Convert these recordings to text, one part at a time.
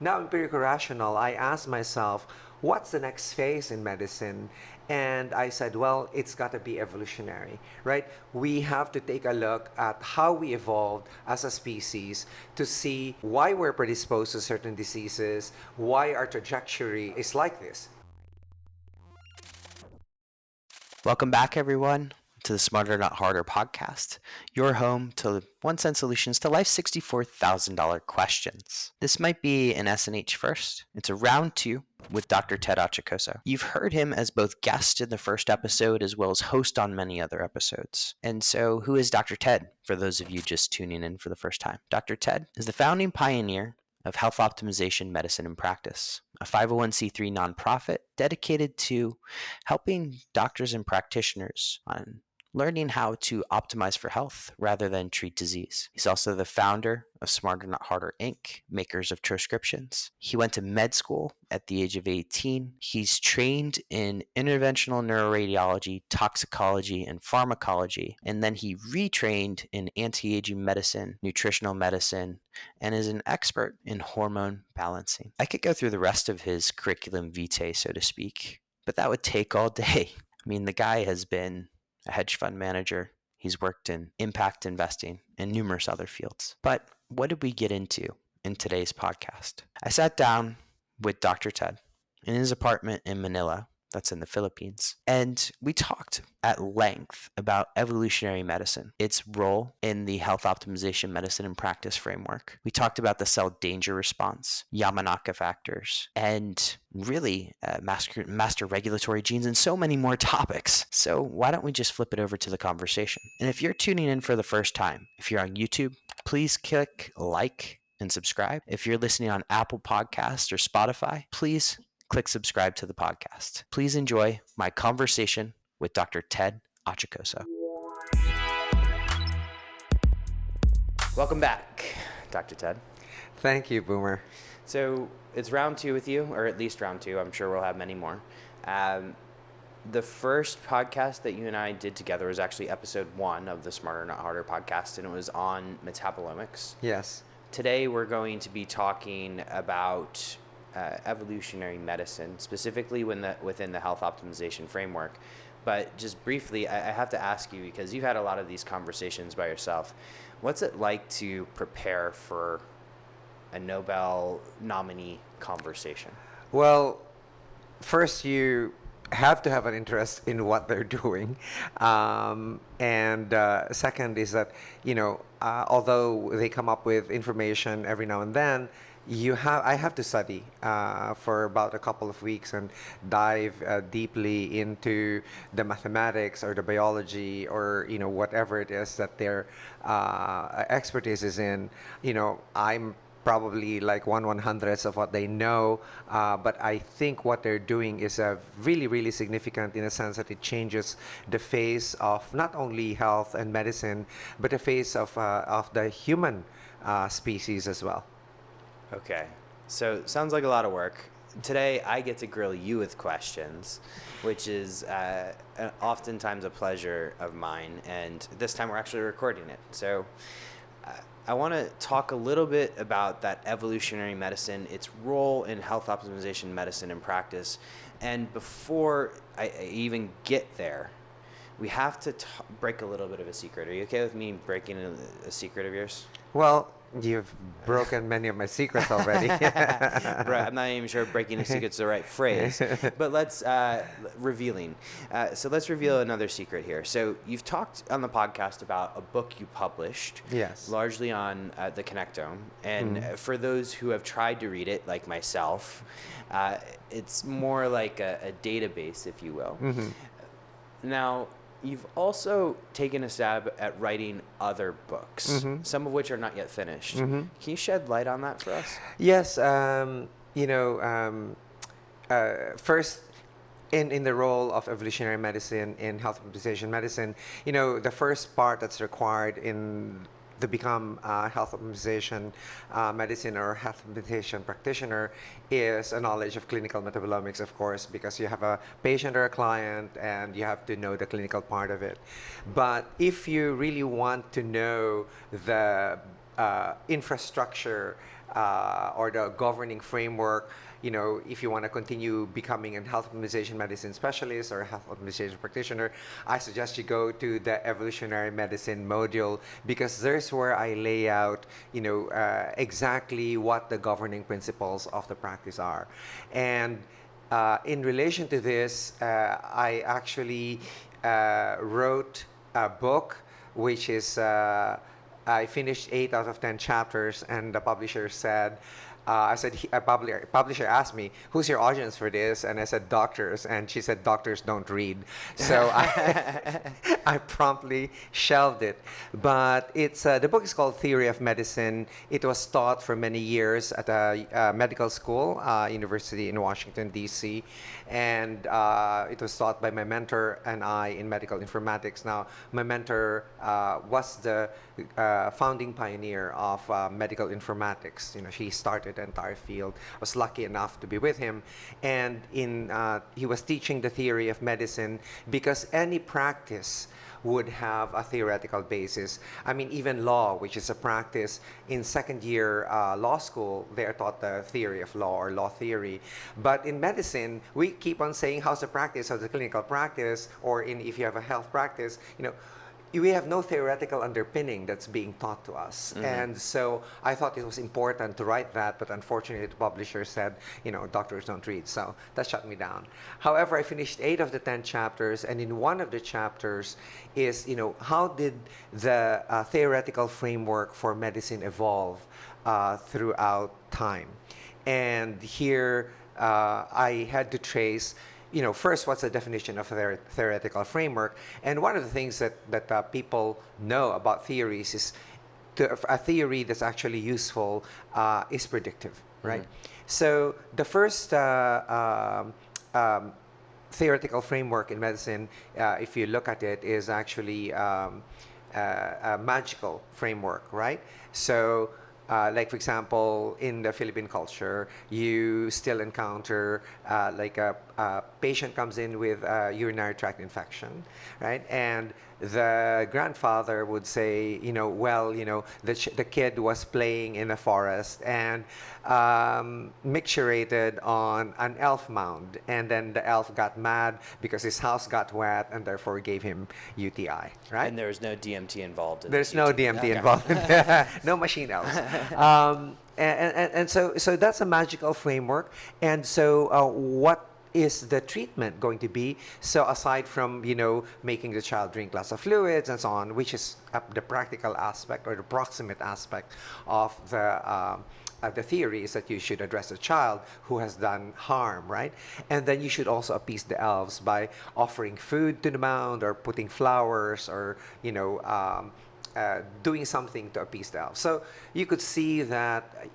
Now, empirical rational, I asked myself, what's the next phase in medicine? And I said, well, it's got to be evolutionary, right? We have to take a look at how we evolved as a species to see why we're predisposed to certain diseases, why our trajectory is like this. Welcome back, everyone, to the Smarter Not Harder podcast, your home to 1 cent solutions to life's $64,000 questions. This might be an SNH first. It's a round two with Dr. Ted Achacoso. You've heard him as both guest in the first episode as well as host on many other episodes. And so, who is Dr. Ted, for those of you just tuning in for the first time? Dr. Ted is the founding pioneer of Health Optimization Medicine and Practice, a 501c3 nonprofit dedicated to helping doctors and practitioners on learning how to optimize for health rather than treat disease. He's also the founder of Smarter Not Harder Inc., makers of Troscriptions. He went to med school at the age of 18. He's trained in interventional neuroradiology, toxicology, and pharmacology, and then he retrained in anti-aging medicine, nutritional medicine, and is an expert in hormone balancing. I could go through the rest of his curriculum vitae, so to speak, but that would take all day. I mean, the guy has been a hedge fund manager. He's worked in impact investing and numerous other fields. But what did we get into in today's podcast? I sat down with Dr. Ted in his apartment in Manila, that's in the Philippines, and we talked at length about evolutionary medicine, its role in the health optimization medicine and practice framework. We talked about the cell danger response, Yamanaka factors, and really master regulatory genes and so many more topics. So why don't we just flip it over to the conversation? And if you're tuning in for the first time, if you're on YouTube, please click like and subscribe. If you're listening on Apple Podcasts or Spotify, please click subscribe to the podcast. Please enjoy my conversation with Dr. Ted Achacoso. Welcome back, Dr. Ted. Thank you, Boomer. So it's round two with you, or at least round two. I'm sure we'll have many more. The first podcast that you and I did together was actually episode 1 of the Smarter Not Harder podcast, and it was on metabolomics. Yes. Today we're going to be talking about evolutionary medicine, specifically within the health optimization framework. But just briefly, I have to ask you, because you've had a lot of these conversations by yourself, what's it like to prepare for a Nobel nominee conversation? Well, first you have to have an interest in what they're doing. And second is that, although they come up with information every now and then, I have to study for about a couple of weeks and dive deeply into the mathematics or the biology or whatever it is that their expertise is in. I'm probably like 1/100th of what they know, but I think what they're doing is really, really significant in a sense that it changes the face of not only health and medicine, but the face of the human species as well. Okay, so sounds like a lot of work. Today I get to grill you with questions, which is oftentimes a pleasure of mine, and this time we're actually recording it. So I want to talk a little bit about that evolutionary medicine, its role in health optimization medicine and practice. And before I even get there, we have to break a little bit of a secret. Are you okay with me breaking a secret of yours? Well, you've broken many of my secrets already. Right, I'm not even sure if breaking a secret's the right phrase, but let's revealing. So let's reveal another secret here. So you've talked on the podcast about a book you published, Yes. largely on the connectome, and for those who have tried to read it, like myself, it's more like a database, if you will. Now, you've also taken a stab at writing other books, some of which are not yet finished. Can you shed light on that for us? Yes. First, in the role of evolutionary medicine in health optimization medicine, the first part that's required to become a health optimization medicine or health optimization practitioner is a knowledge of clinical metabolomics, of course, because you have a patient or a client and you have to know the clinical part of it. But if you really want to know the infrastructure or the governing framework, if you want to continue becoming a health optimization medicine specialist or a health optimization practitioner, I suggest you go to the evolutionary medicine module, because there's where I lay out, exactly what the governing principles of the practice are. And in relation to this, I actually wrote a book, which is I finished 8 out of 10 chapters, and the publisher said, I said, a publisher asked me, "Who's your audience for this?" And I said, "Doctors." And she said, "Doctors don't read." So I promptly shelved it. But the book is called Theory of Medicine. It was taught for many years at a medical school, university in Washington, D.C. And it was taught by my mentor and I in medical informatics. Now, my mentor was the founding pioneer of medical informatics. She started the entire field. I was lucky enough to be with him. And he was teaching the theory of medicine, because any practice would have a theoretical basis. I mean, even law, which is a practice, in second year law school, they are taught the theory of law or law theory. But in medicine, we keep on saying, how's the practice, how's the clinical practice, or if you have a health practice, we have no theoretical underpinning that's being taught to us. Mm-hmm. And so I thought it was important to write that, but unfortunately the publisher said, doctors don't read, so that shut me down. However, I finished 8 of the 10 chapters, and in one of the chapters is, how did the theoretical framework for medicine evolve throughout time? And here I had to trace, first, what's the definition of a theoretical framework? And one of the things that people know about theories is a theory that's actually useful is predictive, right? Mm-hmm. So the first theoretical framework in medicine, if you look at it, is actually a magical framework, right? So like, for example, in the Philippine culture, you still encounter like a patient comes in with a urinary tract infection, right? And the grandfather would say, the kid was playing in a forest and micturated on an elf mound, and then the elf got mad because his house got wet and therefore gave him UTI, right? And there's no DMT involved in There's no DMT okay. involved. No machine elves. And so that's a magical framework. And so what is the treatment going to be? So aside from, making the child drink lots of fluids and so on, which is the practical aspect or the proximate aspect of the theory, is that you should address a child who has done harm, right? And then you should also appease the elves by offering food to the mound or putting flowers or, doing something to appease the elves. So you could see that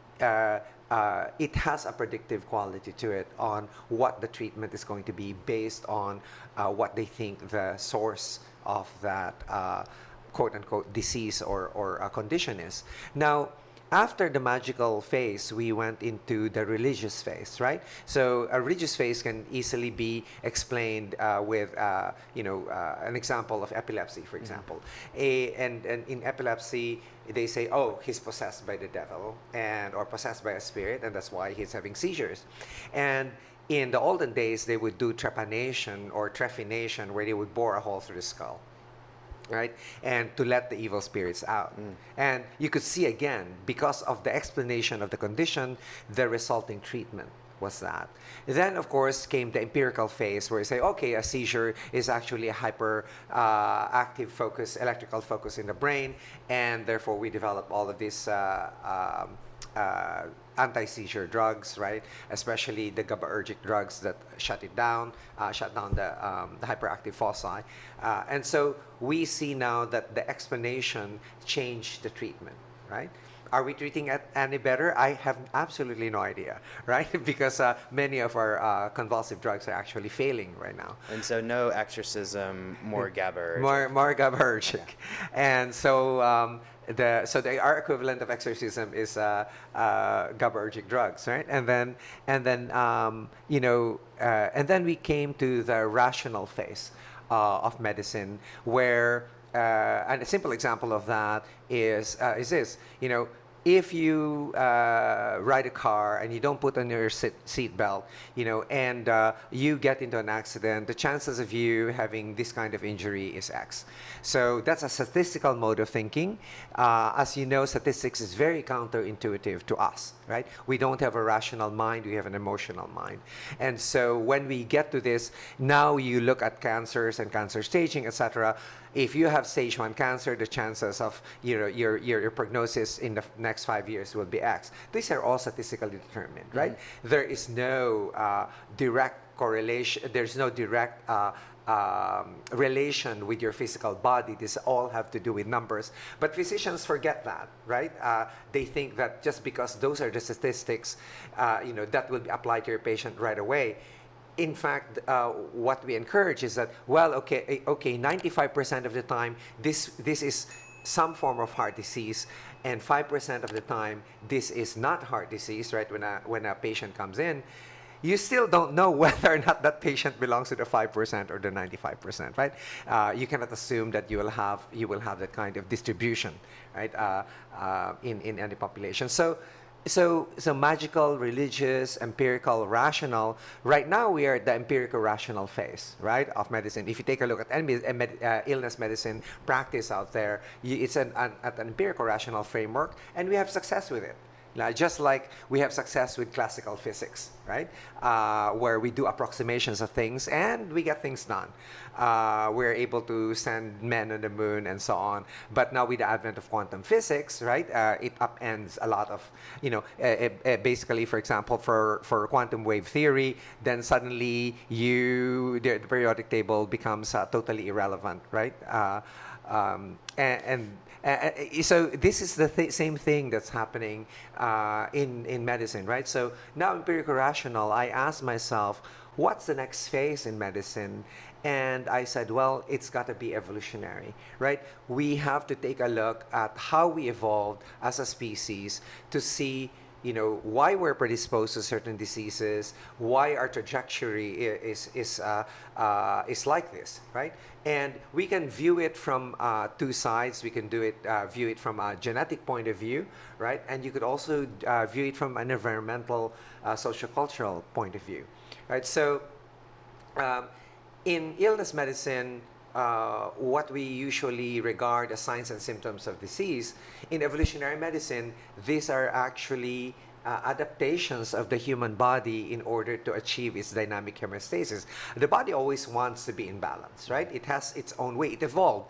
it has a predictive quality to it on what the treatment is going to be based on what they think the source of that quote-unquote disease or condition is. Now, after the magical phase, we went into the religious phase, right? So a religious phase can easily be explained with, an example of epilepsy, for example. And in epilepsy, they say, oh, he's possessed by the devil or possessed by a spirit, and that's why he's having seizures. And in the olden days, they would do trepanation or trephination, where they would bore a hole through the skull, right? And to let the evil spirits out. And you could see again, because of the explanation of the condition, the resulting treatment was that. Then, of course, came the empirical phase, where you say, okay, a seizure is actually a hyper active focus, electrical focus in the brain, and therefore we develop all of these anti-seizure drugs, right? Especially the GABAergic drugs that shut down the hyperactive foci. And so we see now that the explanation changed the treatment, right? Are we treating it any better? I have absolutely no idea, right? Because many of our convulsive drugs are actually failing right now. And so no exorcism, more GABAergic. More GABAergic. Yeah. And so our equivalent of exorcism is GABAergic drugs, right? And then we came to the rational phase of medicine, where and a simple example of that is this. if you ride a car and you don't put on your seat belt, and you get into an accident, the chances of you having this kind of injury is X. So that's a statistical mode of thinking. As you know, statistics is very counterintuitive to us, right? We don't have a rational mind, we have an emotional mind. And so when we get to this, now you look at cancers and cancer staging, etc. If you have stage 1 cancer, the chances of your prognosis in the next 5 years will be X. These are all statistically determined, right? Mm-hmm. There is no direct correlation. There's no direct relation with your physical body. This all have to do with numbers. But physicians forget that, right? They think that just because those are the statistics, that will be applied to your patient right away. In fact, what we encourage is that, well, okay, 95% of the time, this is some form of heart disease, and 5% of the time, this is not heart disease, right? When a patient comes in, you still don't know whether or not that patient belongs to the 5% or the 95%, right? You cannot assume that you will have that kind of distribution, right? In any population. So magical, religious, empirical, rational. Right now, we are at the empirical rational phase, right, of medicine. If you take a look at any illness medicine practice out there, it's at an empirical rational framework, and we have success with it. Just like we have success with classical physics, right? Where we do approximations of things and we get things done. We're able to send men on the moon and so on. But now with the advent of quantum physics, right, it upends a lot of, basically, for example, for quantum wave theory, then suddenly the periodic table becomes totally irrelevant, right? So this is the same thing that's happening in medicine, right? So now empirical rational, I asked myself, what's the next phase in medicine? And I said, well, it's got to be evolutionary, right? We have to take a look at how we evolved as a species to see why we're predisposed to certain diseases, why our trajectory is like this, right? And we can view it from two sides. We can view it from a genetic point of view, right? And you could also view it from an environmental, sociocultural point of view, right? So in illness medicine, what we usually regard as signs and symptoms of disease, in evolutionary medicine, these are actually adaptations of the human body in order to achieve its dynamic homeostasis. The body always wants to be in balance, right? It has its own way. It evolved.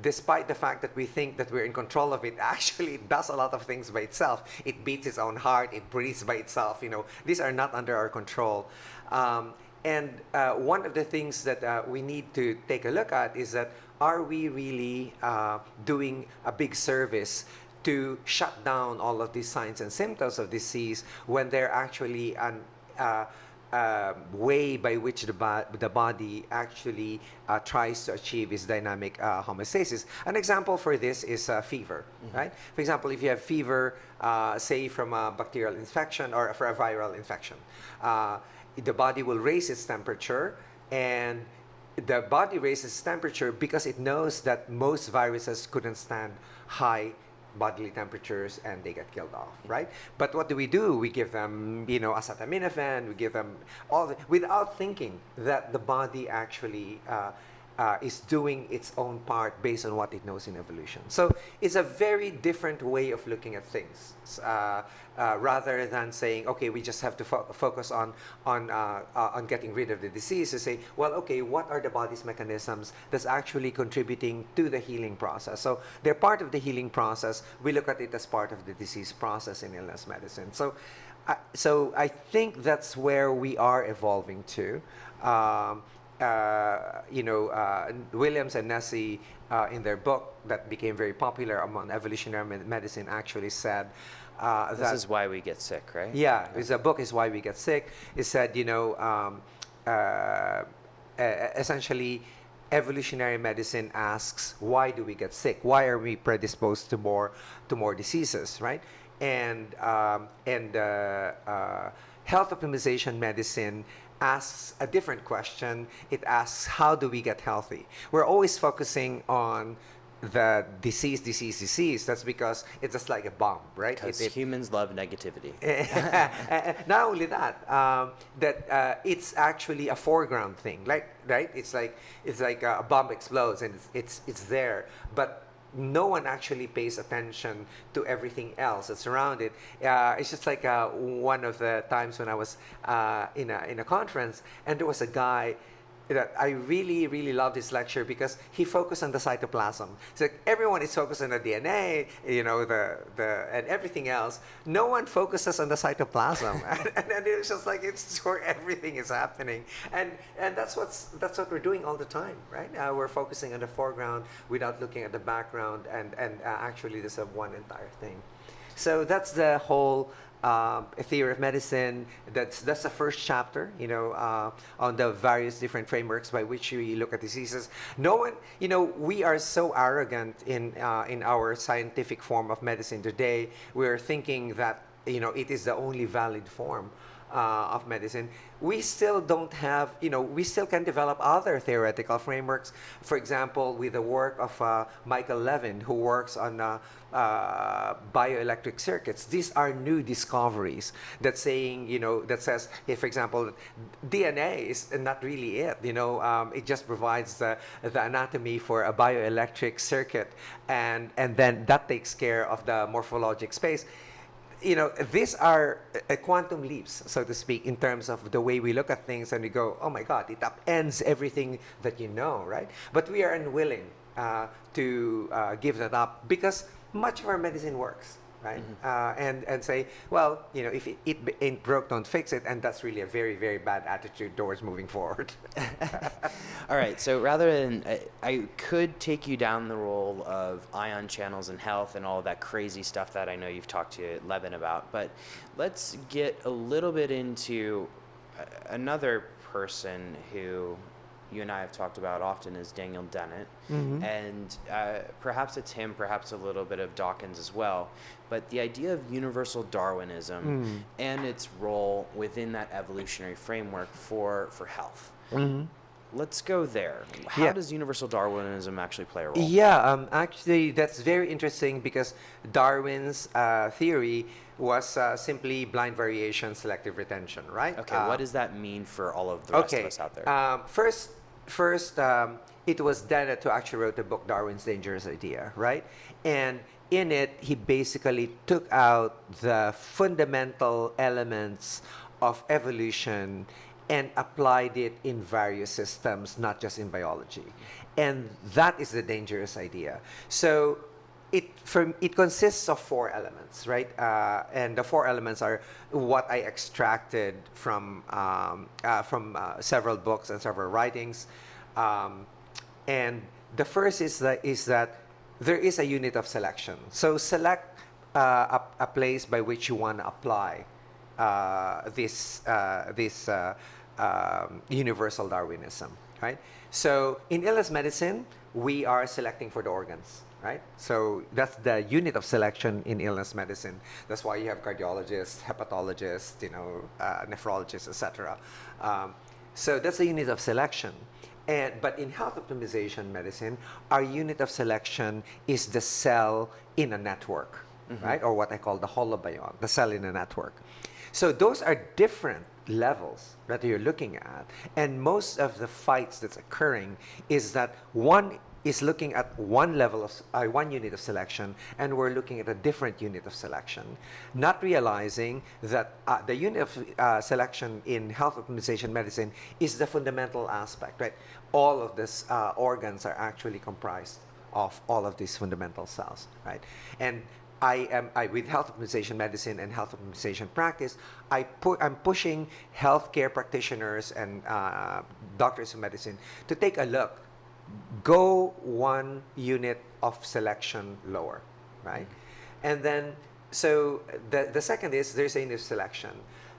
Despite the fact that we think that we're in control of it, actually it does a lot of things by itself. It beats its own heart. It breathes by itself. These are not under our control. And one of the things that we need to take a look at is that, are we really doing a big service to shut down all of these signs and symptoms of disease when they're actually an way by which the body actually tries to achieve its dynamic homeostasis? An example for this is fever, right? For example, if you have fever, say from a bacterial infection or for a viral infection, the body will raise its temperature, and the body raises its temperature because it knows that most viruses couldn't stand high bodily temperatures and they get killed off, right? But what do? We give them, acetaminophen, we give them without thinking that the body actually is doing its own part based on what it knows in evolution. So it's a very different way of looking at things, rather than saying, okay, we just have to focus on getting rid of the disease. To say, well, okay, what are the body's mechanisms that's actually contributing to the healing process? So they're part of the healing process. We look at it as part of the disease process in illness medicine. So I think that's where we are evolving to. Williams and Nessie, in their book that became very popular among evolutionary medicine, actually said this is why we get sick, right? Yeah, the book is Why We Get Sick. It said, essentially, evolutionary medicine asks, why do we get sick? Why are we predisposed to more diseases, right? And health optimization medicine asks a different question. It asks, how do we get healthy? We're always focusing on the disease, that's because it's just like a bomb, right? Because humans love negativity. Not only that, it's actually a foreground thing, like, right? It's like a bomb explodes and it's there, but no one actually pays attention to everything else that's around it. It's just like one of the times when I was in a conference, and there was a guy that I really, really loved his lecture because he focused on the cytoplasm. So everyone is focused on the DNA, and everything else. No one focuses on the cytoplasm, and it's just like it's where everything is happening, and that's what we're doing all the time, right? We're focusing on the foreground without looking at the background, and actually there's a one entire thing. So that's the whole theory of medicine. That's the first chapter, on the various different frameworks by which we look at diseases. No one, we are so arrogant in our scientific form of medicine today. We're thinking that it is the only valid form of medicine. We still don't have, we still can develop other theoretical frameworks. For example, with the work of Michael Levin, who works on bioelectric circuits. These are new discoveries that says, hey, for example, DNA is not really it. It just provides the anatomy for a bioelectric circuit, and then that takes care of the morphologic space. These are quantum leaps, so to speak, in terms of the way we look at things, and we go, oh my God, it upends everything that right? But we are unwilling to give that up because much of our medicine works, right? And say, well, if it ain't broke, don't fix it, and that's really a very, very bad attitude towards moving forward. All right, so rather than, I could take you down the role of ion channels and health and all of that crazy stuff that I know you've talked to Levin about, but let's get a little bit into another person who you and I have talked about often is Daniel Dennett, and perhaps it's him, perhaps a little bit of Dawkins as well, but the idea of universal Darwinism and its role within that evolutionary framework for health. Let's go there. How does universal Darwinism actually play a role? Yeah, actually, that's very interesting because Darwin's theory was simply blind variation, selective retention, right? Okay, what does that mean for all of the rest of us out there? First, it was Dennett who actually wrote the book Darwin's Dangerous Idea, right? And in it, he basically took out the fundamental elements of evolution and applied it in various systems, not just in biology. And that is the dangerous idea. So it consists of four elements, right? And the four elements are what I extracted from several books and several writings. And the first is that there is a unit of selection. So select a place by which you want to apply this universal Darwinism, right? So in illness medicine, we are selecting for the organs, right? So that's the unit of selection in illness medicine. That's why you have cardiologists, hepatologists, nephrologists, etc. So that's the unit of selection. But in health optimization medicine, our unit of selection is the cell in a network, right? Or what I call the holobiont, the cell in a network. So those are different levels that you're looking at. And most of the fights that's occurring is that one is looking at one level of one unit of selection, and we're looking at a different unit of selection, not realizing that the unit of selection in health optimization medicine is the fundamental aspect, right? All of these organs are actually comprised of all of these fundamental cells, right? And with health optimization medicine and health optimization practice, I'm pushing healthcare practitioners and doctors of medicine to take a look. Go one unit of selection lower, right? And then, so the second is there's a unit of selection.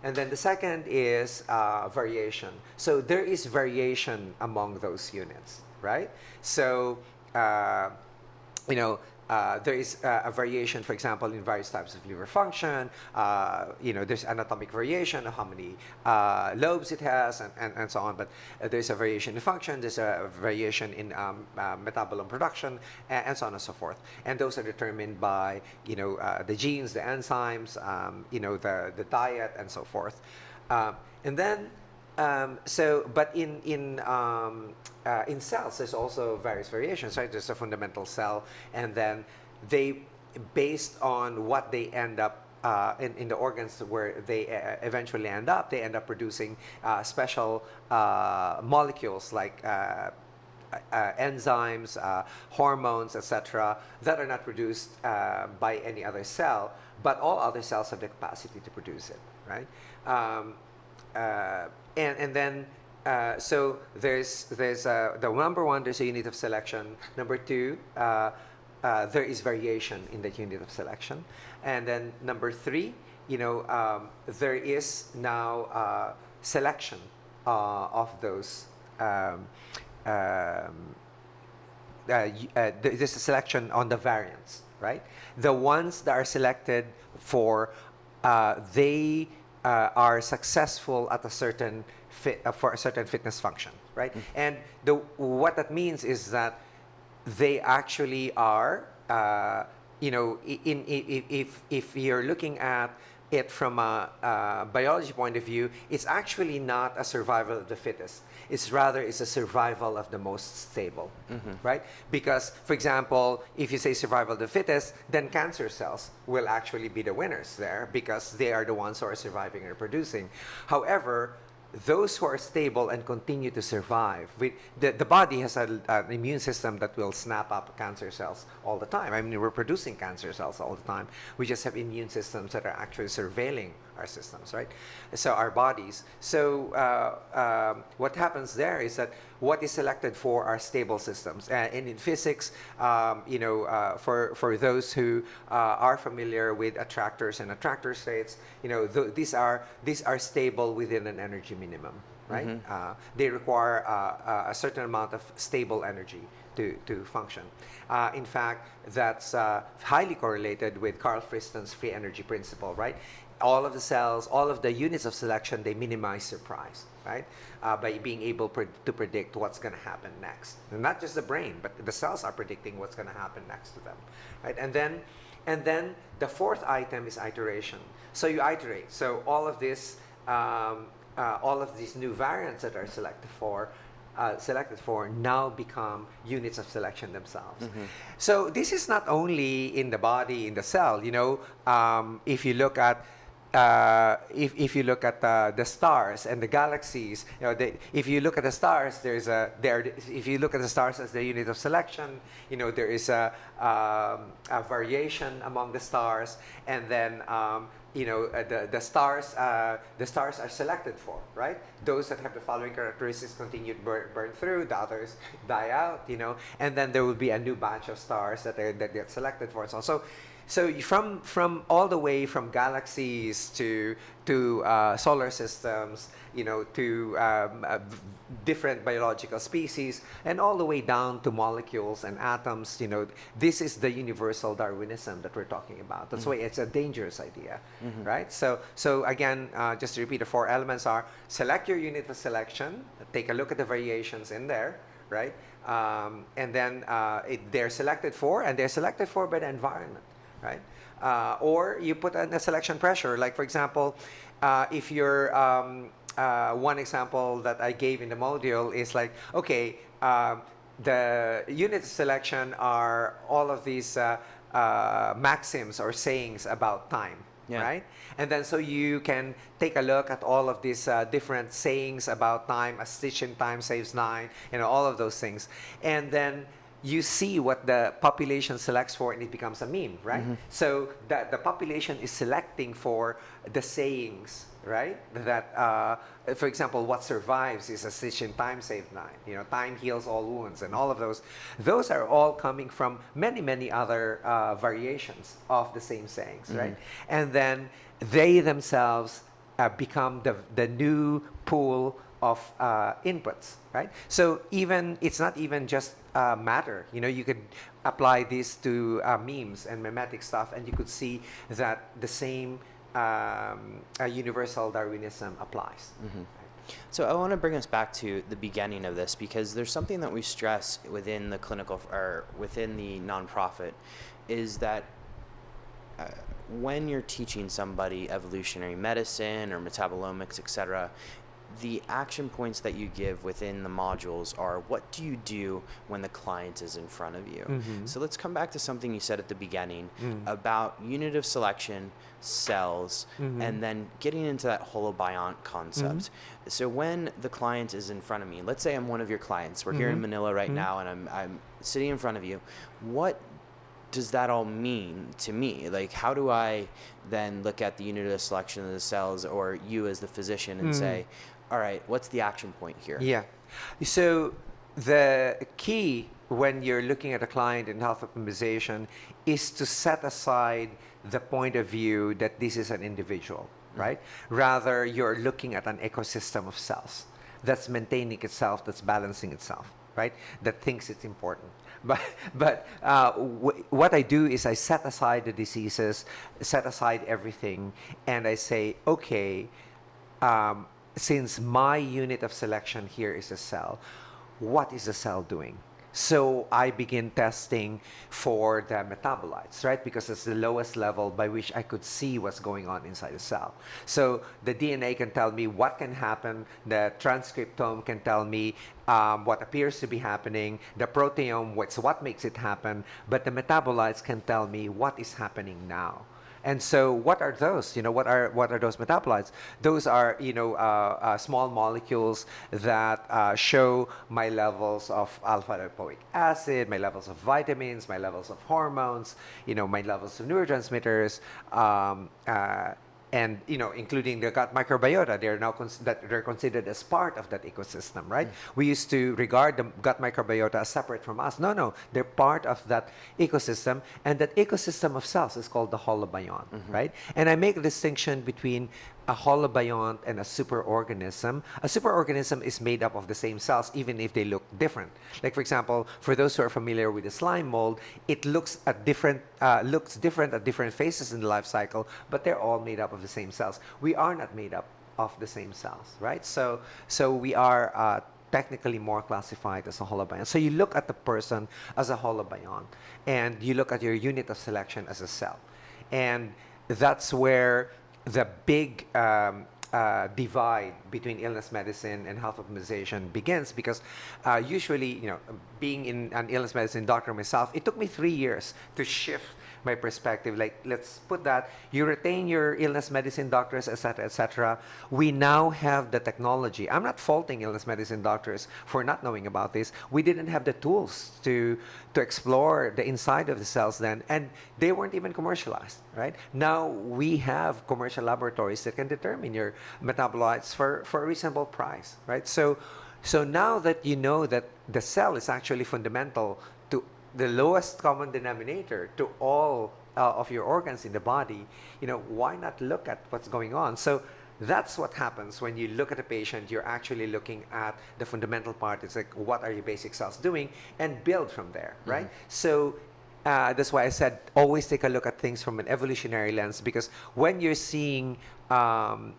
And then the second is variation. So there is variation among those units, right? So, there is a variation, for example, in various types of liver function. There's anatomic variation of how many lobes it has, and so on. But there's a variation in function. There's a variation in metabolome production, and so on and so forth. And those are determined by the genes, the enzymes, the diet, and so forth. And then but in cells, there's also various variations, right? There's a fundamental cell, and then based on what they end up in the organs where they eventually end up, they end up producing special molecules like enzymes, hormones, etc., that are not produced by any other cell, but all other cells have the capacity to produce it, right? And then so there's the number one, there's a unit of selection. Number two, there is variation in the unit of selection. And then number three, there is now selection of those. There's a selection on the variants, right? The ones that are selected for, they are successful at a certain for a certain fitness function, right? And what that means is that they actually are, if you're looking at it from a biology point of view, it's actually not a survival of the fittest. It's a survival of the most stable, right? Because, for example, if you say survival of the fittest, then cancer cells will actually be the winners there because they are the ones who are surviving and reproducing. However, those who are stable and continue to survive, the body has an immune system that will snap up cancer cells all the time. I mean, we're producing cancer cells all the time. We just have immune systems that are actually surveilling our systems, right? So our bodies. So what happens there is that what is selected for are stable systems. And in physics, for those who are familiar with attractors and attractor states, these are stable within an energy minimum, right? They require a certain amount of stable energy to function. In fact, that's highly correlated with Carl Friston's free energy principle, right? All of the cells, all of the units of selection, they minimize surprise, right? By being able to predict what's going to happen next. And not just the brain, but the cells are predicting what's going to happen next to them, right? And then the fourth item is iteration. So you iterate. So all of these new variants that are selected for now become units of selection themselves. So this is not only in the body, in the cell. If you look at if you look at the stars and the galaxies, if you look at the stars, if you look at the stars as the unit of selection, there is a variation among the stars, and then the stars are selected for, right? Those that have the following characteristics continue to burn through, the others die out, and then there will be a new batch of stars that get selected for. So from all the way from galaxies to solar systems, to different biological species, and all the way down to molecules and atoms, this is the universal Darwinism that we're talking about. That's why it's a dangerous idea, right? So again, just to repeat, the four elements are: select your unit of selection, take a look at the variations in there, right? And then they're selected for, and they're selected for by the environment, right? Or you put a selection pressure. Like, for example, if you're one example that I gave in the module is like, okay, the unit of selection are all of these maxims or sayings about time, right? And then so you can take a look at all of these different sayings about time. A stitch in time saves 9, all of those things. And then you see what the population selects for, and it becomes a meme, right? So the population is selecting for the sayings, right? That, for example, what survives is a stitch in time saved 9. Time heals all wounds, and all of those. Those are all coming from many other variations of the same sayings, right? And then they themselves become the new pool of inputs, right? So even it's not even just matter. You know, you could apply this to memes and memetic stuff, and you could see that the same universal Darwinism applies. So I want to bring us back to the beginning of this, because there's something that we stress within the clinical or within the nonprofit, is that when you're teaching somebody evolutionary medicine or metabolomics, etc., the action points that you give within the modules are, what do you do when the client is in front of you? So let's come back to something you said at the beginning about unit of selection, cells, and then getting into that holobiont concept. So when the client is in front of me, let's say I'm one of your clients, we're here in Manila right now, and I'm sitting in front of you, what does that all mean to me? Like, how do I then look at the unit of selection of the cells, or you as the physician, and say, all right, what's the action point here? Yeah. So the key when you're looking at a client in health optimization is to set aside the point of view that this is an individual, right? Rather, you're looking at an ecosystem of cells that's maintaining itself, that's balancing itself, right? That thinks it's important. But what I do is I set aside the diseases, set aside everything, and I say, okay, since my unit of selection here is a cell, what is the cell doing? So I begin testing for the metabolites, right? Because it's the lowest level by which I could see what's going on inside the cell. So the DNA can tell me what can happen. The transcriptome can tell me what appears to be happening. The proteome, what's what makes it happen. But the metabolites can tell me what is happening now. And so, what are those? You know, what are those metabolites? Those are, you know, small molecules that show my levels of alpha lipoic acid, my levels of vitamins, my levels of hormones, you know, my levels of neurotransmitters, and, you know, including the gut microbiota. They're now they're considered as part of that ecosystem, right? We used to regard the gut microbiota as separate from us. No, they're part of that ecosystem, and that ecosystem of cells is called the holobiont, right? And I make a distinction between a holobiont and a superorganism. A superorganism is made up of the same cells, even if they look different. Like, for example, for those who are familiar with the slime mold, it looks different at different phases in the life cycle, but they're all made up of the same cells. We are not made up of the same cells, right? So we are technically more classified as a holobiont. So you look at the person as a holobiont, and you look at your unit of selection as a cell. And that's where the big divide between illness medicine and health optimization begins, because usually, you know, being in an illness medicine doctor myself, it took me 3 years to shift my perspective. Like, let's put that, you retain your illness medicine doctors, etc., etc. We now have the technology. I'm not faulting illness medicine doctors for not knowing about this. We didn't have the tools to explore the inside of the cells then, and they weren't even commercialized, right? Now we have commercial laboratories that can determine your metabolites for a reasonable price, right? So now that you know that the cell is actually fundamental to the lowest common denominator to all of your organs in the body, you know, why not look at what's going on? So that's what happens when you look at a patient. You're actually looking at the fundamental part. It's like, what are your basic cells doing, and build from there, right? So that's why I said always take a look at things from an evolutionary lens, because when you're seeing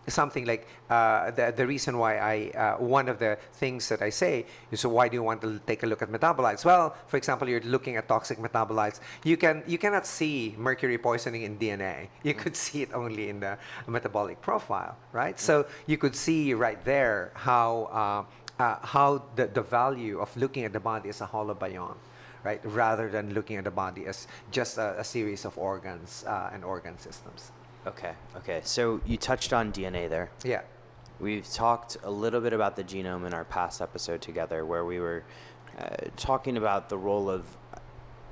something like the reason why one of the things that I say is, so why do you want to take a look at metabolites? Well, for example, you're looking at toxic metabolites. You cannot see mercury poisoning in DNA. You could see it only in the metabolic profile, right? So you could see right there how the value of looking at the body as a holobiont, right, rather than looking at the body as just a series of organs and organ systems. Okay. So you touched on DNA there. Yeah. We've talked a little bit about the genome in our past episode together, where we were talking about the role of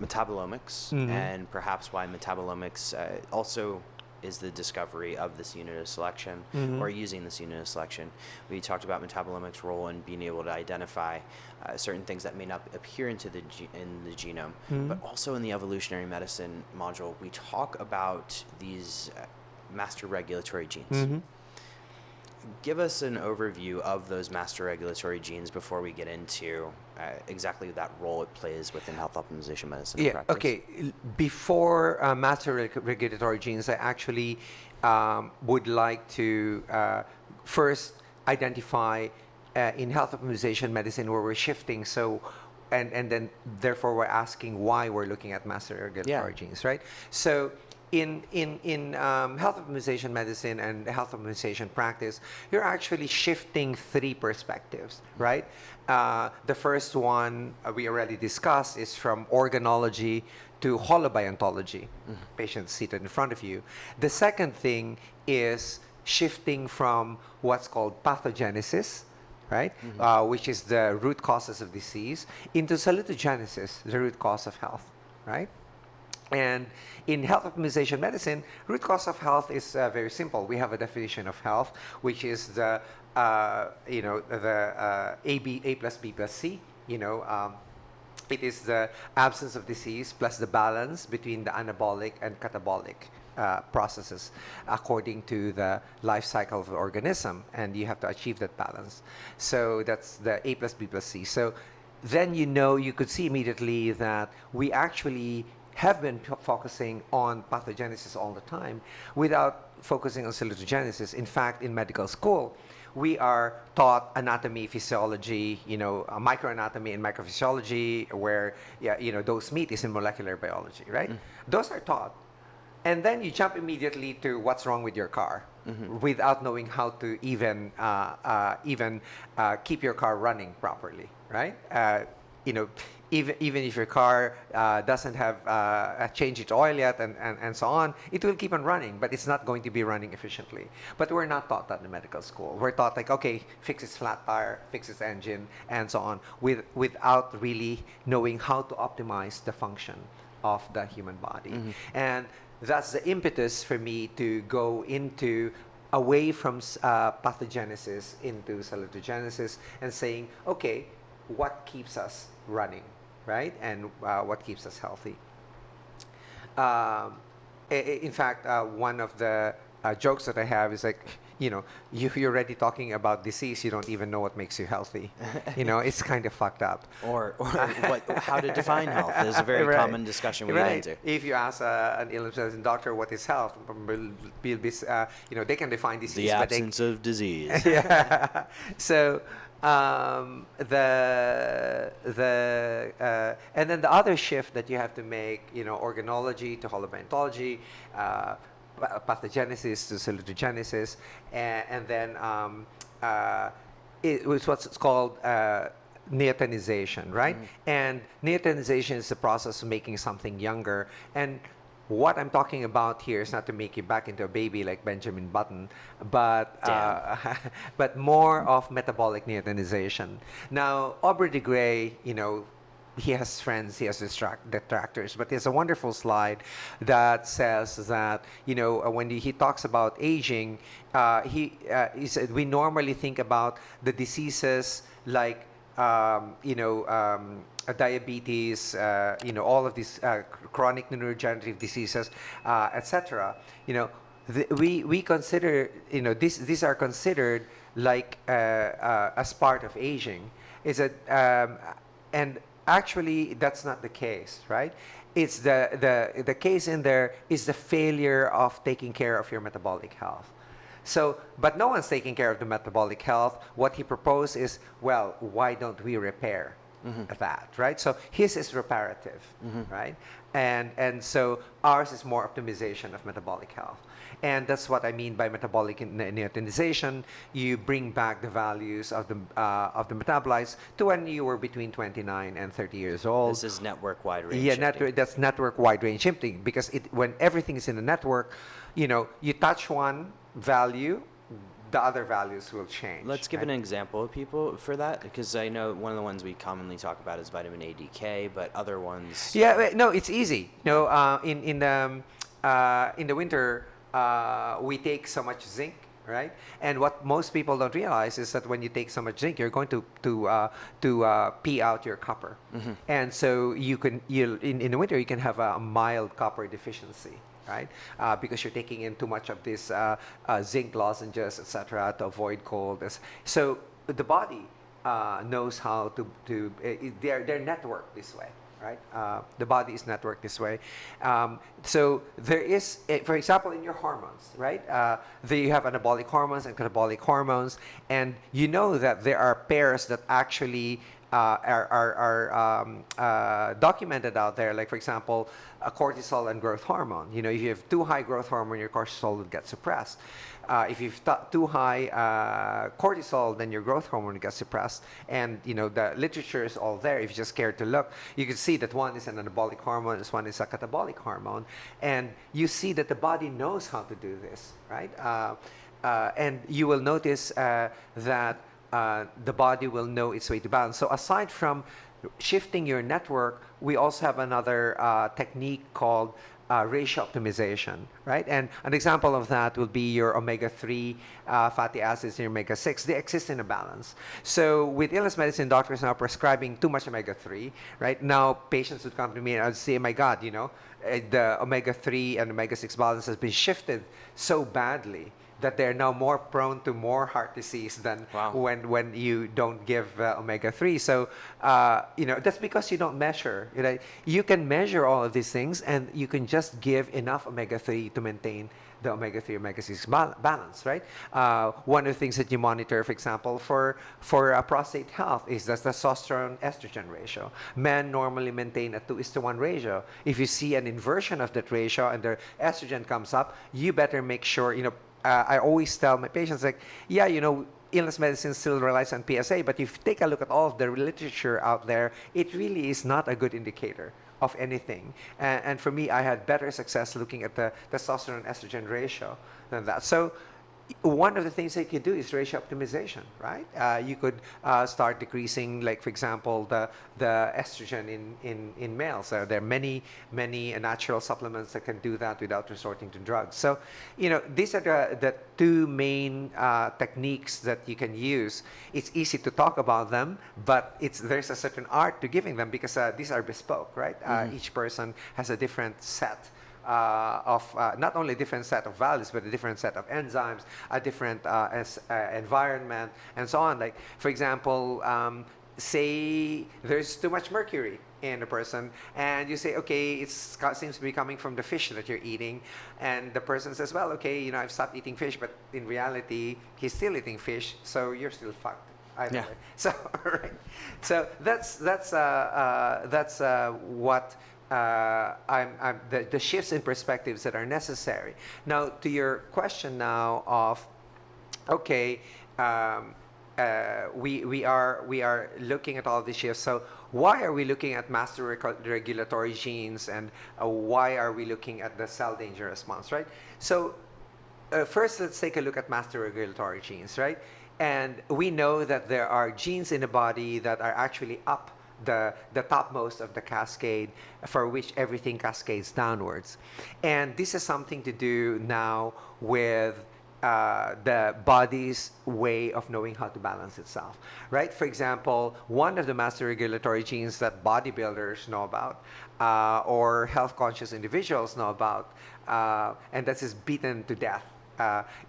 metabolomics and perhaps why metabolomics also is the discovery of this unit of selection, or using this unit of selection. We talked about metabolomics' role in being able to identify certain things that may not appear in the genome, but also in the evolutionary medicine module, we talk about these master regulatory genes. give us an overview of those master regulatory genes before we get into exactly that role it plays within health optimization medicine and Yeah, practice. okay. Before master regulatory genes, I actually would like to first identify in health optimization medicine where we're shifting. So, and then therefore we're asking why we're looking at master regulatory genes, right? So, in health optimization medicine and health optimization practice, you're actually shifting three perspectives, right? The first one we already discussed is from organology to holobiontology, patients seated in front of you. The second thing is shifting from what's called pathogenesis, right, which is the root causes of disease, into salutogenesis, the root cause of health, right? And in health optimization medicine, root cause of health is very simple. We have a definition of health, which is the A plus B plus C. It is the absence of disease plus the balance between the anabolic and catabolic processes according to the life cycle of the organism, and you have to achieve that balance. So that's the A plus B plus C. So then you could see immediately that we actually have been focusing on pathogenesis all the time without focusing on salutogenesis. In fact, in medical school, we are taught anatomy, physiology, microanatomy and microphysiology, where those meet is in molecular biology, right? Those are taught. And then you jump immediately to what's wrong with your car without knowing how to even keep your car running properly, right? Even if your car doesn't have changed its oil yet and so on, it will keep on running, but it's not going to be running efficiently. But we're not taught that in medical school. We're taught like, okay, fix its flat tire, fix its engine, and so on, without really knowing how to optimize the function of the human body. And that's the impetus for me to go away from pathogenesis into salutogenesis and saying, okay, what keeps us running, right? And what keeps us healthy. In fact, one of the jokes that I have is like, you're already talking about disease, you don't even know what makes you healthy. It's kind of fucked up. Or how to define health is a very common discussion we get into. If you ask an illness doctor what is health, they can define disease. The absence of disease. Yeah. So and then the other shift that you have to make, organology to holobiontology, pathogenesis to salutogenesis, and then it was what's called neotenization, right? And neotenization is the process of making something younger. And what I'm talking about here is not to make you back into a baby like Benjamin Button, but but more of metabolic neotenization. Now, Aubrey de Grey, he has friends, he has detractors, but there's a wonderful slide that says that, when he talks about aging, he said we normally think about the diseases like, diabetes, all of these chronic neurodegenerative diseases, etc. We consider, these are considered like as part of aging. Is that and actually, that's not the case, right? It's the case in there is the failure of taking care of your metabolic health. So, but no one's taking care of the metabolic health. What he proposed is, well, why don't we repair that, right? So his is reparative, right? And so ours is more optimization of metabolic health. And that's what I mean by metabolic neotenization. You bring back the values of the metabolites to when you were between 29 and 30 years old. This is network-wide range shifting. That's network-wide range shifting, because when everything is in a network, you touch one value, the other values will change. Let's give an example of people for that, because I know one of the ones we commonly talk about is vitamin A, DK, but other ones. Yeah, no, it's easy. In the winter, we take so much zinc, right? And what most people don't realize is that when you take so much zinc, you're going to pee out your copper, and so in the winter you can have a mild copper deficiency. right? Because you're taking in too much of this zinc lozenges, etc., to avoid cold. So the body knows how they're networked this way, right? The body is networked this way. So there is, for example, in your hormones, right? There you have anabolic hormones and catabolic hormones, and you know that there are pairs that actually are documented out there. Like, for example, cortisol and growth hormone. You know, if you have too high growth hormone, your cortisol will get suppressed. If you've too high cortisol, then your growth hormone gets suppressed. And you know the literature is all there. If you're just scared to look, you can see that one is an anabolic hormone, this one is a catabolic hormone, and you see that the body knows how to do this, right? And you will notice that the body will know its way to balance. So aside from shifting your network, we also have another technique called ratio optimization, right? And an example of that will be your omega-3 fatty acids and your omega-6. They exist in a balance. So with illness medicine, doctors are now prescribing too much omega-3, right? Now patients would come to me and I'd say, my God, you know, the omega-3 and omega-6 balance has been shifted so badly that they're now more prone to more heart disease than when you don't give omega-3. So, you know, that's because you don't measure. You know, you can measure all of these things, and you can just give enough omega-3 to maintain the omega-3, omega-6 balance, right? One of the things that you monitor, for example, for prostate health is the testosterone-estrogen ratio. Men normally maintain a 2:1 ratio. If you see an inversion of that ratio and the estrogen comes up, you better make sure, you know, I always tell my patients, like, yeah, you know, illness medicine still relies on PSA, but if you take a look at all of the literature out there, it really is not a good indicator of anything. And for me, I had better success looking at the testosterone estrogen ratio than that. So one of the things that you could do is ratio optimization, right? You could start decreasing, like, for example, the estrogen in males. There are many natural supplements that can do that without resorting to drugs. So, you know, these are the two main techniques that you can use. It's easy to talk about them, but there's a certain art to giving them, because these are bespoke, right? Each person has a different set of not only a different set of values, but a different set of enzymes, a different environment, and so on. Like, for example, say there's too much mercury in a person, and you say, okay, it seems to be coming from the fish that you're eating, and the person says, well, okay, you know, I've stopped eating fish, but in reality, he's still eating fish, so you're still fucked. Either way. So, right. So that's what the shifts in perspectives that are necessary. Now, to your question now of, okay, we are looking at all these shifts. So why are we looking at master regulatory genes, and why are we looking at the cell danger response, right? So first, let's take a look at master regulatory genes, right? And we know that there are genes in the body that are actually up the topmost of the cascade, for which everything cascades downwards. And this is something to do now with the body's way of knowing how to balance itself, right? For example, one of the master regulatory genes that bodybuilders know about, or health-conscious individuals know about, and that is beaten to death,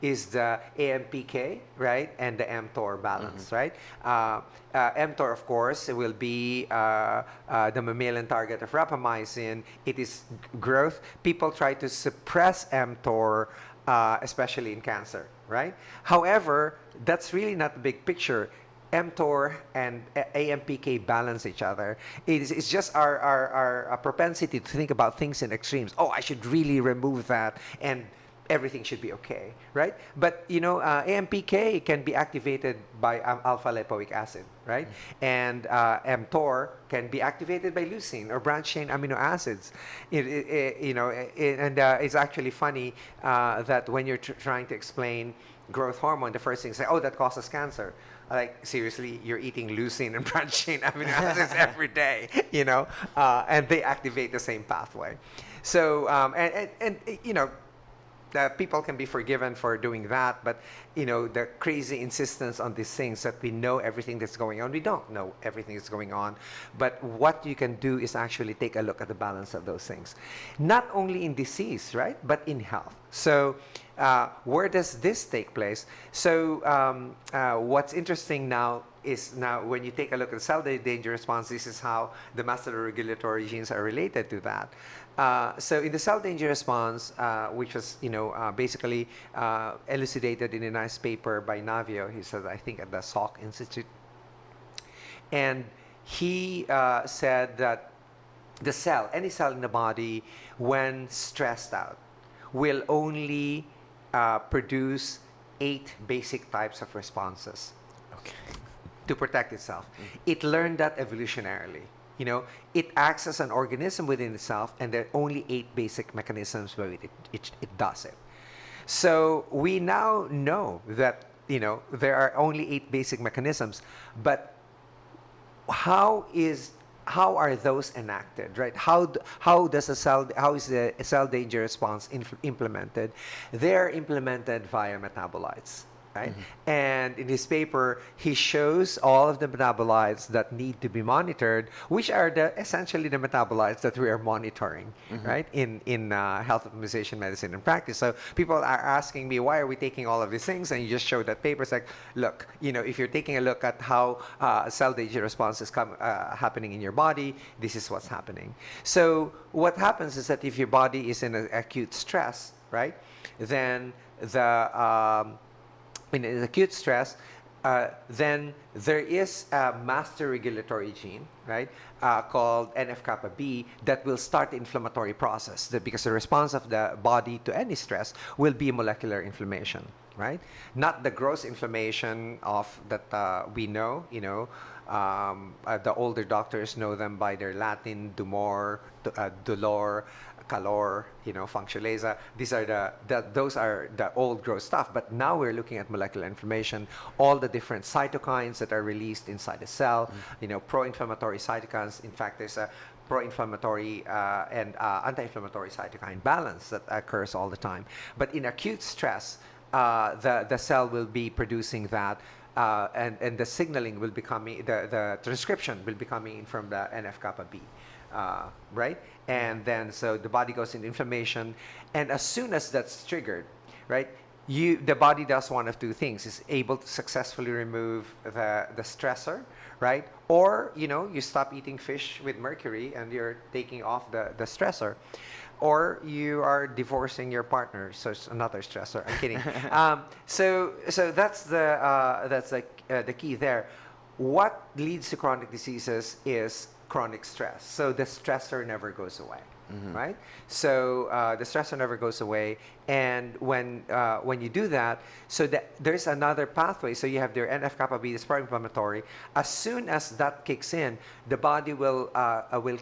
is the AMPK, right, and the mTOR balance, right? mTOR, of course, will be the mammalian target of rapamycin. It is growth. People try to suppress mTOR, especially in cancer, right? However, that's really not the big picture. mTOR and AMPK balance each other. It's just our propensity to think about things in extremes. Oh, I should really remove that, and everything should be okay, right? But, you know, AMPK can be activated by alpha-lipoic acid, right? And mTOR can be activated by leucine or branched-chain amino acids. You know, and it's actually funny that when you're trying to explain growth hormone, the first thing is, oh, that causes cancer. Like, seriously, you're eating leucine and branched-chain amino acids every day, you know, and they activate the same pathway. So, and you know, people can be forgiven for doing that, but the crazy insistence on these things that we know everything that's going on. We don't know everything that's going on, but what you can do is actually take a look at the balance of those things, not only in disease, right, but in health. So where does this take place? So what's interesting now is when you take a look at the cell danger response, this is how the master regulatory genes are related to that. So in the cell danger response, which was basically elucidated in a nice paper by Navio, he said, I think at the Salk Institute, and he said that the cell, any cell in the body, when stressed out, will only produce 8 basic types of responses. Okay. To protect itself. It learned that evolutionarily. It acts as an organism within itself, and there are only 8 basic mechanisms by which it does it. So we now know that there are only 8 basic mechanisms, but how are those enacted, right? How is the cell danger response implemented? They're implemented via metabolites. Right? And in his paper, he shows all of the metabolites that need to be monitored, which are essentially the metabolites that we are monitoring, right? In health optimization, medicine, and practice. So people are asking me, why are we taking all of these things? And you just showed that paper. It's like, look, if you're taking a look at how cell danger response is happening in your body, this is what's happening. So what happens is that if your body is in acute stress, right, then in acute stress, then there is a master regulatory gene, right, called NF-kappa B that will start the inflammatory process. Because the response of the body to any stress will be molecular inflammation, right? Not the gross inflammation that we know. The older doctors know them by their Latin, dumor, dolor, calor, functionalesa. These are those are the old growth stuff. But now we're looking at molecular inflammation, all the different cytokines that are released inside the cell, pro-inflammatory cytokines. In fact, there's a pro-inflammatory and anti-inflammatory cytokine balance that occurs all the time. But in acute stress, the cell will be producing that. And the signaling will be coming, the transcription will be coming in from the NF-kappa B, right? And then so the body goes into inflammation, and as soon as that's triggered, right, the body does one of 2 things: is able to successfully remove the stressor, right? Or you stop eating fish with mercury and you're taking off the stressor. Or you are divorcing your partner, so it's another stressor. I'm kidding. So that's the key there. What leads to chronic diseases is chronic stress. So the stressor never goes away, right? So the stressor never goes away, and when you do that, so there's another pathway. So you have their NF-kappa B, this pro-inflammatory. As soon as that kicks in, the body will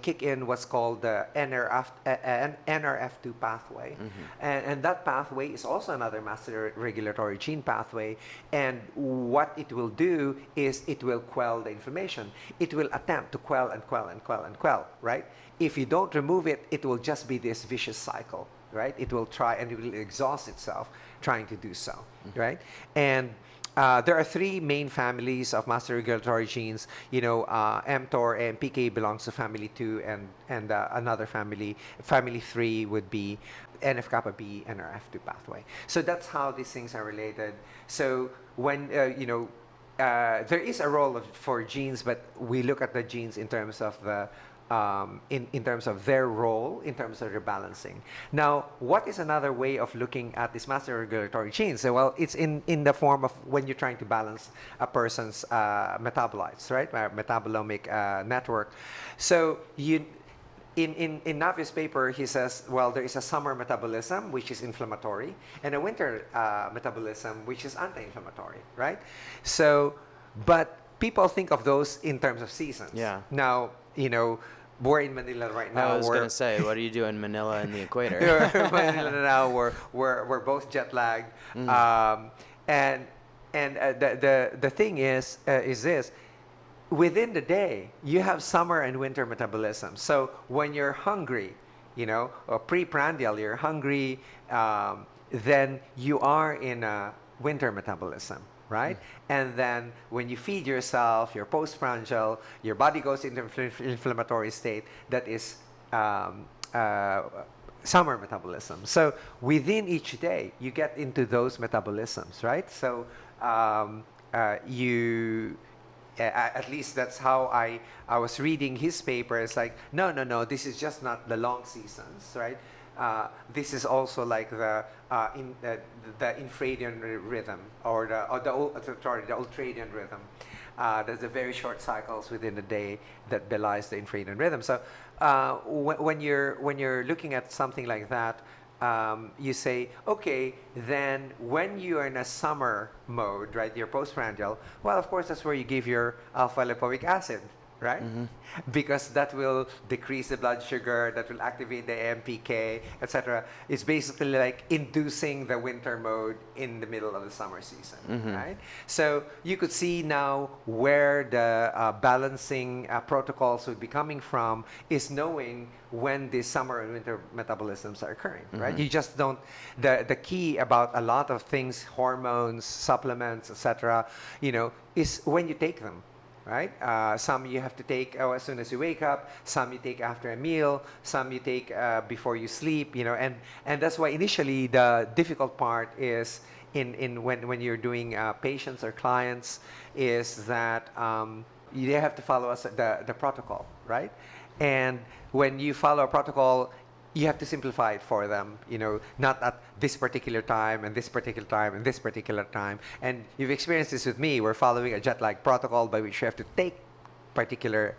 kick in what's called the NRF2 pathway, and that pathway is also another master regulatory gene pathway. And what it will do is it will quell the inflammation. It will attempt to quell and quell and quell and quell, right? If you don't remove it, it will just be this vicious cycle, right? It will try and it will exhaust itself trying to do so, right? And there are 3 main families of master regulatory genes. mTOR and PK belongs to family 2, and another family 3 would be NF-kappa B and NRF2 pathway. So that's how these things are related. So when there is a role for genes, but we look at the genes in terms of the in terms of their role, in terms of their balancing. Now, what is another way of looking at this master regulatory genes? So, well, it's in the form of when you're trying to balance a person's metabolites, right? Metabolomic network. So in Navi's paper, he says, well, there is a summer metabolism, which is inflammatory, and a winter metabolism, which is anti-inflammatory, right? So, but people think of those in terms of seasons. Yeah. Now, we're in Manila right now. I was going to say, what do you do in Manila and the equator? Manila now, we're both jet lagged. And the thing is this: within the day, you have summer and winter metabolism. So when you're hungry, or preprandial, you're hungry, then you are in a winter metabolism, right? And then when you feed yourself, you're postprandial, your body goes into inflammatory state that is um, uh, summer metabolism. So within each day, you get into those metabolisms, right? So you at least that's how I was reading his paper. It's like, no, no, no, this is just not the long seasons, right? This is also like the infradian rhythm, or the ultradian rhythm. There's the very short cycles within the day that belies the infradian rhythm. So when you're looking at something like that, you say, okay, then when you are in a summer mode, right, you're postprandial, well, of course, that's where you give your alpha lipoic acid, right? Because that will decrease the blood sugar, that will activate the AMPK, etc. It's basically like inducing the winter mode in the middle of the summer season, right? So you could see now where the balancing protocols would be coming from is knowing when the summer and winter metabolisms are occurring, right? You just don't, the key about a lot of things, hormones, supplements, etc., is when you take them, right? Some you have to take as soon as you wake up, some you take after a meal, some you take before you sleep, and that's why initially the difficult part is when you're doing patients or clients is that you have to follow the protocol, right? And when you follow a protocol, you have to simplify it for them, not at this particular time and this particular time and this particular time. And you've experienced this with me. We're following a jet lag protocol by which you have to take particular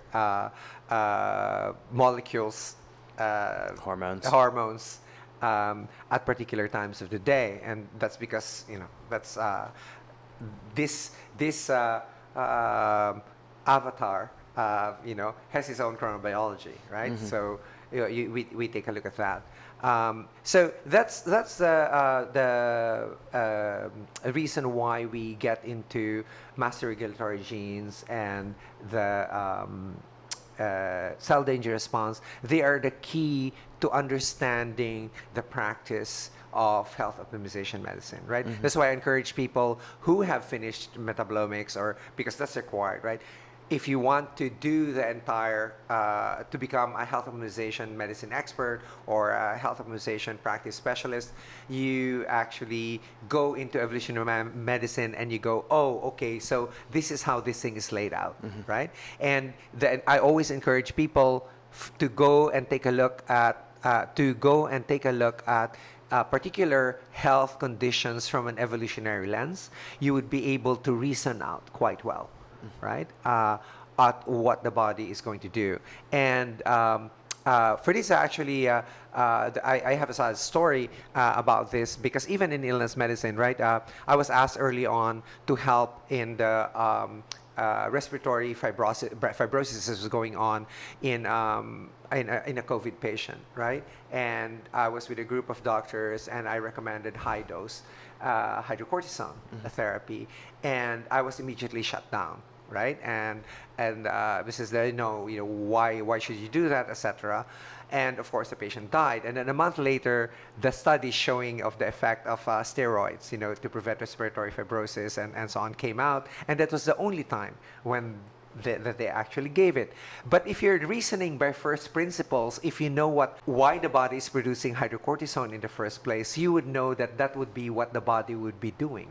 molecules, hormones at particular times of the day. And that's because, that's this avatar, has his own chronobiology, right? So we take a look at that. So that's the reason why we get into master regulatory genes and the cell danger response. They are the key to understanding the practice of health optimization medicine, right? That's why I encourage people who have finished metabolomics, or because that's required, right? If you want to do the entire, to become a health optimization medicine expert or a health optimization practice specialist, you actually go into evolutionary medicine and you go, oh, okay, so this is how this thing is laid out, right? And then I always encourage people to go and take a look at, particular health conditions from an evolutionary lens. You would be able to reason out quite well, right, at what the body is going to do. And for this, actually, I have a story about this, because even in illness medicine, right, I was asked early on to help in the respiratory fibrosis was going on in a COVID patient, right? And I was with a group of doctors, and I recommended high dose hydrocortisone therapy, and I was immediately shut down, right? And this is why should you do that, etc. And of course, the patient died. And then a month later, the study showing of the effect of steroids, to prevent respiratory fibrosis and so on, came out. And that was the only time when that they actually gave it. But if you're reasoning by first principles, if you know why the body is producing hydrocortisone in the first place, you would know that that would be what the body would be doing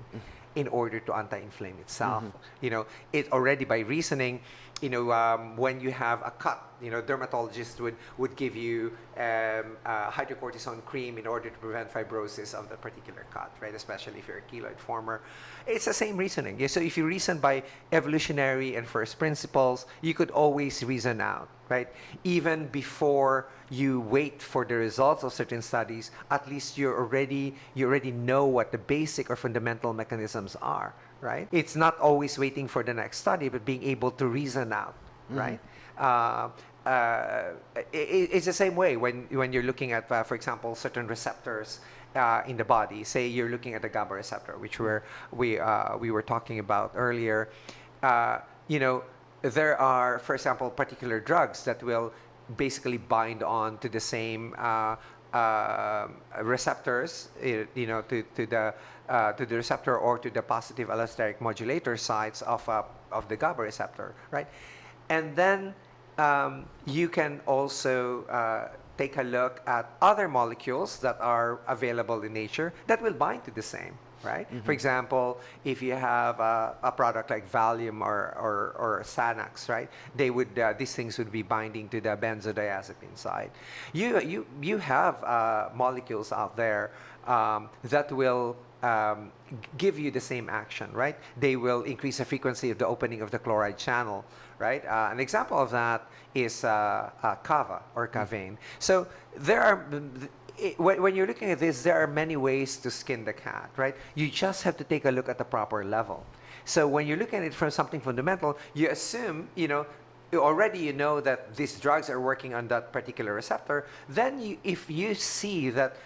in order to anti-inflame itself. It already by reasoning, when you have a cut, dermatologists would give you hydrocortisone cream in order to prevent fibrosis of the particular cut, right? Especially if you're a keloid former. It's the same reasoning. Yeah, so if you reason by evolutionary and first principles, you could always reason out, right? Even before you wait for the results of certain studies, at least you already know what the basic or fundamental mechanisms are, right? It's not always waiting for the next study, but being able to reason out, right? It's the same way when you're looking at, for example, certain receptors in the body. Say you're looking at the GABA receptor, which we were talking about earlier. There are, for example, particular drugs that will basically bind on to the same receptors, to the receptor or to the positive allosteric modulator sites of the GABA receptor, right? And then you can also take a look at other molecules that are available in nature that will bind to the same, right? For example, if you have a product like Valium or Xanax, right? These things would be binding to the benzodiazepine side. You have molecules out there that will give you the same action, right? They will increase the frequency of the opening of the chloride channel, right? An example of that is kava or kavain. So there are, when you're looking at this, there are many ways to skin the cat, right? You just have to take a look at the proper level. So when you're looking at it from something fundamental, you assume, already you know that these drugs are working on that particular receptor. Then if you see that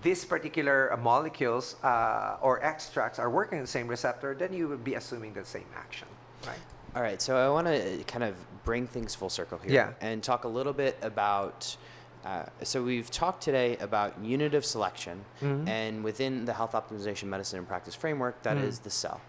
these particular molecules or extracts are working on the same receptor, then you would be assuming the same action, right? All right, so I want to kind of bring things full circle here and talk a little bit about. So we've talked today about unitive selection, and within the health optimization medicine and practice framework, that is the cell.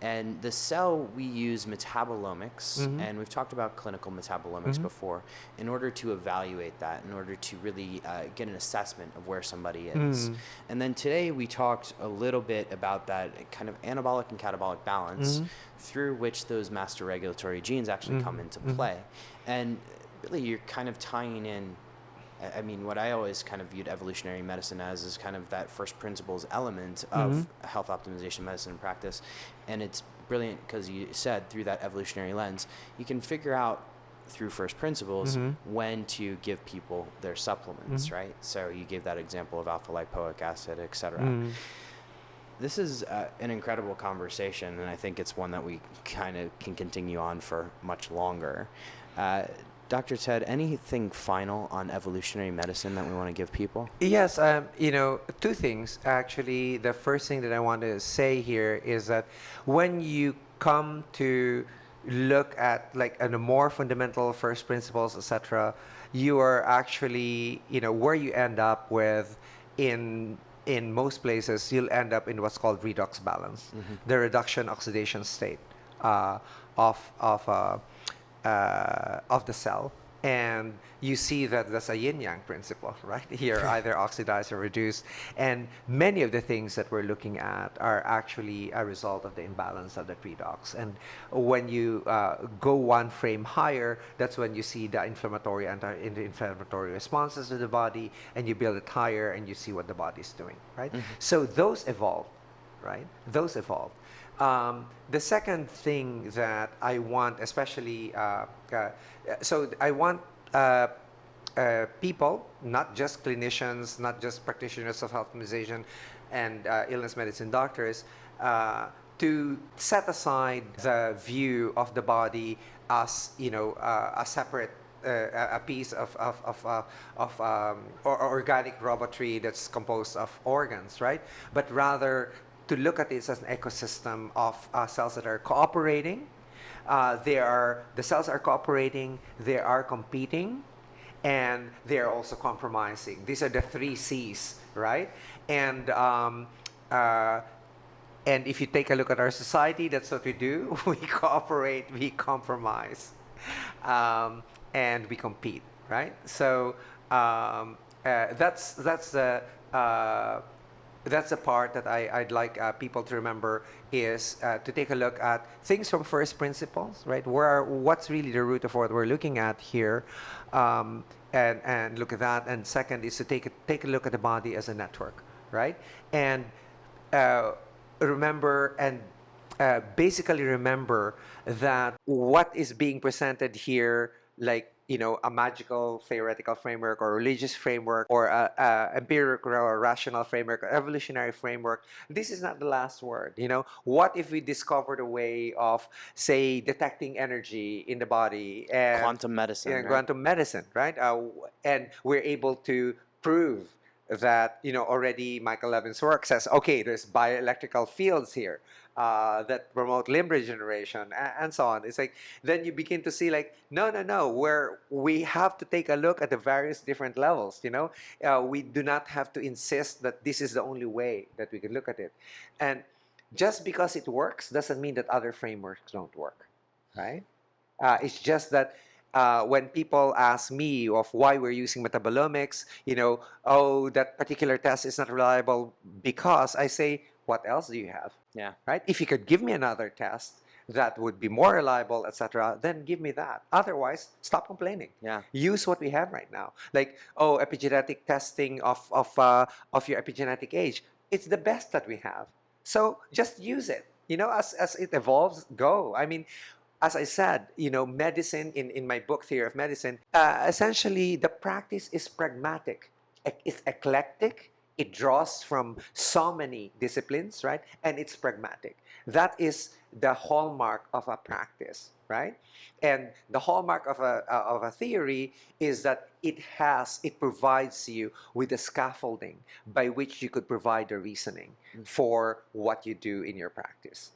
And the cell, we use metabolomics, and we've talked about clinical metabolomics before, in order to evaluate that, in order to really get an assessment of where somebody is. And then today we talked a little bit about that kind of anabolic and catabolic balance through which those master regulatory genes actually come into play. And really you're kind of tying in, I mean, what I always kind of viewed evolutionary medicine as is kind of that first principles element of health optimization medicine and practice. And it's brilliant because you said through that evolutionary lens, you can figure out through first principles when to give people their supplements, right? So you gave that example of alpha lipoic acid, et cetera. This is an incredible conversation, and I think it's one that we kind of can continue on for much longer. Dr. Ted, anything final on evolutionary medicine that we want to give people? Yes, two things. Actually, the first thing that I want to say here is that when you come to look at like a more fundamental first principles, etc., you are actually, where you end up with in most places, you'll end up in what's called redox balance, the reduction oxidation state of the cell. And you see that that's a yin-yang principle, right? Here, either oxidized or reduced. And many of the things that we're looking at are actually a result of the imbalance of the redox. And when you go one frame higher, that's when you see the inflammatory anti-inflammatory responses to the body, and you build it higher, and you see what the body's doing, right? So those evolve, right? Those evolve. The second thing that I want, especially, so I want people, not just clinicians, not just practitioners of health optimization and illness medicine doctors, to set aside the view of the body as, a separate a piece of organic robotry that's composed of organs, right? But rather to look at this as an ecosystem of cells that are cooperating. The cells are cooperating, they are competing, and they are also compromising. These are the 3 C's, right? And if you take a look at our society, that's what we do. We cooperate, we compromise, and we compete, right? So that's the part that I'd like people to remember is to take a look at things from first principles, right? What's really the root of what we're looking at here, and look at that. And second is to take a look at the body as a network, right? And remember and basically remember that what is being presented here, like a magical theoretical framework or religious framework or a empirical or rational framework or evolutionary framework, this is not the last word. What if we discovered a way of, say, detecting energy in the body and Quantum medicine, right? quantum medicine, right? And we're able to prove that, already Michael Levin's work says, okay, there's bioelectrical fields here that promote limb regeneration and so on. It's like, then you begin to see like, no, where we have to take a look at the various different levels, we do not have to insist that this is the only way that we can look at it. And just because it works doesn't mean that other frameworks don't work, right? It's just that when people ask me of why we're using metabolomics, oh, that particular test is not reliable, because I say, what else do you have? Yeah. Right? If you could give me another test that would be more reliable, etc., then give me that. Otherwise, stop complaining. Yeah. Use what we have right now. Like, oh, epigenetic testing of your epigenetic age. It's the best that we have. So just use it. As it evolves, go. I mean, as I said, medicine in my book, Theory of Medicine, essentially the practice is pragmatic. It's eclectic. It draws from so many disciplines, right? And it's pragmatic. That is the hallmark of a practice, right? And the hallmark of a theory is that it provides you with a scaffolding by which you could provide a reasoning for what you do in your practice.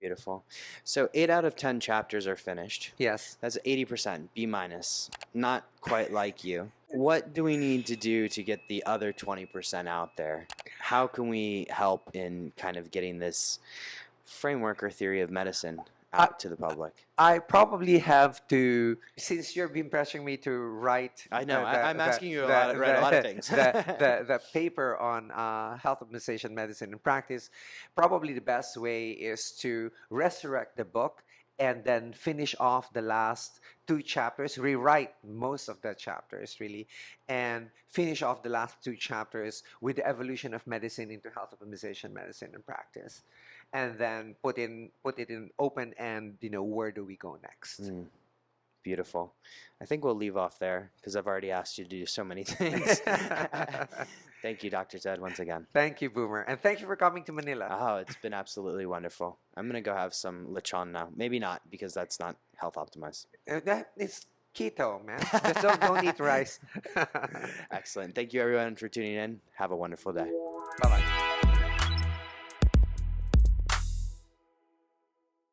Beautiful. So 8 out of 10 chapters are finished. Yes. That's 80%, B minus. Not quite like you. What do we need to do to get the other 20% out there? How can we help in kind of getting this framework or theory of medicine out to the public? I probably have to, since you've been pressuring me to write. I know. I'm asking you to write a lot of things. the paper on health optimization, medicine, and practice. Probably the best way is to resurrect the book and then finish off the last 2 chapters, rewrite most of the chapters really, and finish off the last 2 chapters with the evolution of medicine into health optimization, medicine, and practice. And then put it in open end, where do we go next? Beautiful. I think we'll leave off there because I've already asked you to do so many things. Thank you, Dr. Ted, once again. Thank you, Boomer. And thank you for coming to Manila. Oh, it's been absolutely wonderful. I'm going to go have some lechon now. Maybe not, because that's not health optimized. It's keto, man. Just don't eat rice. Excellent. Thank you, everyone, for tuning in. Have a wonderful day. Bye-bye.